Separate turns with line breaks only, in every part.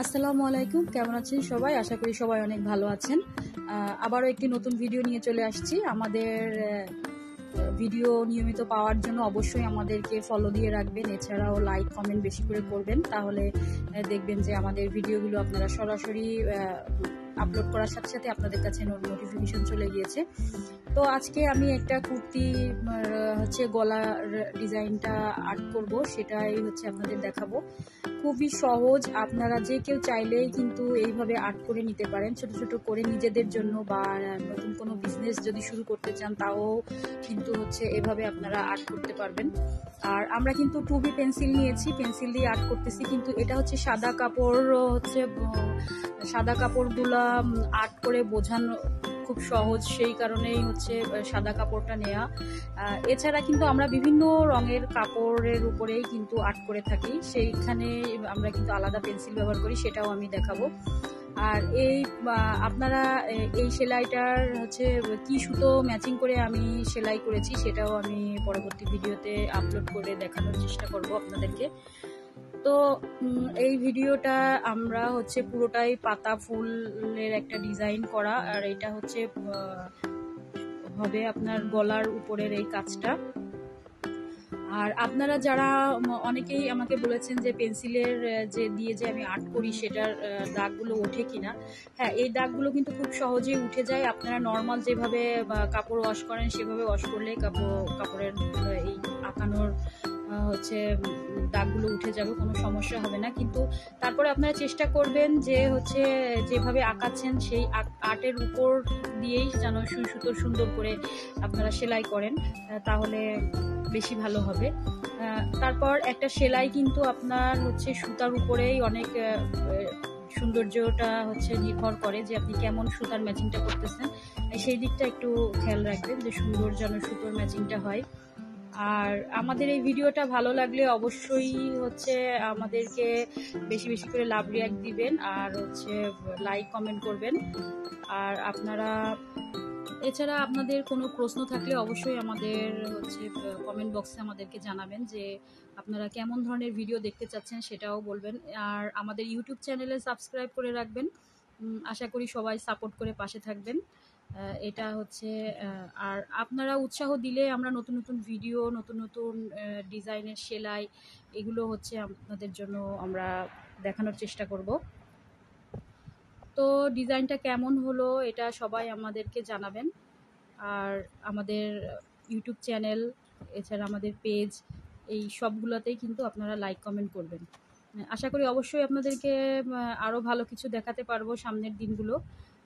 আসসালামু আলাইকুম, কেমন আছেন সবাই? আশা করি সবাই অনেক ভালো আছেন। আবারও একটি নতুন ভিডিও নিয়ে চলে আসছি। আমাদের ভিডিও নিয়মিত পাওয়ার জন্য অবশ্যই আমাদেরকে ফলো দিয়ে রাখবেন, এছাড়াও লাইক কমেন্ট বেশি করে করবেন। তাহলে দেখবেন যে আমাদের ভিডিওগুলো আপনারা সরাসরি আপলোড করার সাথে সাথে আপনাদের কাছে নোটিফিকেশন চলে গিয়েছে। তো আজকে আমি একটা কুর্তি হচ্ছে গলার ডিজাইনটা আর্ট করব, সেটাই হচ্ছে আপনাদের দেখাবো। খুবই সহজ, আপনারা যে কেউ চাইলেই কিন্তু এইভাবে আর্ট করে নিতে পারেন, ছোট ছোট করে নিজেদের জন্য, বা নতুন কোনো বিজনেস যদি শুরু করতে চান তাও কিন্তু হচ্ছে এভাবে আপনারা আর্ট করতে পারবেন। আর আমরা কিন্তু 2B পেন্সিল নিয়েছি, পেন্সিল দিয়ে আর্ট করতেছি। কিন্তু এটা হচ্ছে সাদা কাপড়, হচ্ছে সাদা কাপড়গুলা আর্ট করে বোঝানো খুব সহজ, সেই কারণেই হচ্ছে সাদা কাপড়টা নেওয়া। এছাড়া কিন্তু আমরা বিভিন্ন রঙের কাপড়ের উপরেই কিন্তু আর্ট করে থাকি, সেইখানে আমরা কিন্তু আলাদা পেন্সিল ব্যবহার করি, সেটাও আমি দেখাবো। আর আপনারা এই সেলাইটার হচ্ছে কি সুতো ম্যাচিং করে আমি সেলাই করেছি, সেটাও আমি পরবর্তী ভিডিওতে আপলোড করে দেখানোর চেষ্টা করব আপনাদেরকে। তো এই ভিডিওটা আমরা হচ্ছে পুরোটাই পাতা ফুলের একটা ডিজাইন করা, আর এটা হচ্ছে হবে আপনার গলার উপরের এই কাজটা। আর আপনারা যারা অনেকেই আমাকে বলেছেন যে পেন্সিলের যে আমি আর্ট করি সেটার দাগগুলো ওঠে কিনা। হ্যাঁ, এই দাগগুলো কিন্তু খুব সহজেই উঠে যায়। আপনারা নর্মাল যেভাবে কাপড় ওয়াশ করেন সেভাবে ওয়াশ করলে কাপড়ের এই আঁকানোর হচ্ছে দাগগুলো উঠে যাবে, কোনো সমস্যা হবে না। কিন্তু তারপরে আপনারা চেষ্টা করবেন যে হচ্ছে যেভাবে আঁকাচ্ছেন সেই আর্টের উপর দিয়েই যেন সুই সুতো সুন্দর করে আপনারা সেলাই করেন, তাহলে বেশি ভালো হবে। তারপর একটা সেলাই কিন্তু আপনার হচ্ছে সুতার উপরেই অনেক সৌন্দর্যটা হচ্ছে নির্ভর করে, যে আপনি কেমন সুতার ম্যাচিংটা করতেছেন, সেই দিকটা একটু খেয়াল রাখবেন যে সুন্দর যেন সুতোর ম্যাচিংটা হয়। আর আমাদের এই ভিডিওটা ভালো লাগলে অবশ্যই হচ্ছে আমাদেরকে বেশি বেশি করে লাভ রিয়াক্ট দিবেন, আর হচ্ছে লাইক কমেন্ট করবেন। আর আপনারা এছাড়া আপনাদের কোনো প্রশ্ন থাকলে অবশ্যই আমাদের হচ্ছে কমেন্ট বক্সে আমাদেরকে জানাবেন যে আপনারা কেমন ধরনের ভিডিও দেখতে চাচ্ছেন, সেটাও বলবেন। আর আমাদের ইউটিউব চ্যানেলে সাবস্ক্রাইব করে রাখবেন। আশা করি সবাই সাপোর্ট করে পাশে থাকবেন। এটা হচ্ছে আর আপনারা উৎসাহ দিলে আমরা নতুন নতুন ভিডিও, নতুন নতুন ডিজাইনের সেলাই, এগুলো হচ্ছে আপনাদের জন্য আমরা দেখানোর চেষ্টা করব। তো ডিজাইনটা কেমন হলো এটা সবাই আমাদেরকে জানাবেন। আর আমাদের ইউটিউব চ্যানেল, এছাড়া আমাদের পেজ, এই সবগুলোতেই কিন্তু আপনারা লাইক কমেন্ট করবেন। আশা করি অবশ্যই আপনাদেরকে আরও ভালো কিছু দেখাতে পারবো সামনের দিনগুলো।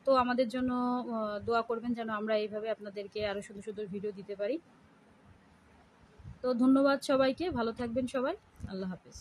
তো আমাদের জন্য দোয়া করবেন যেন আমরা এইভাবে আপনাদেরকে আরও সুন্দর সুন্দর ভিডিও দিতে পারি। তো ধন্যবাদ সবাইকে, ভালো থাকবেন সবাই, আল্লাহ হাফেজ।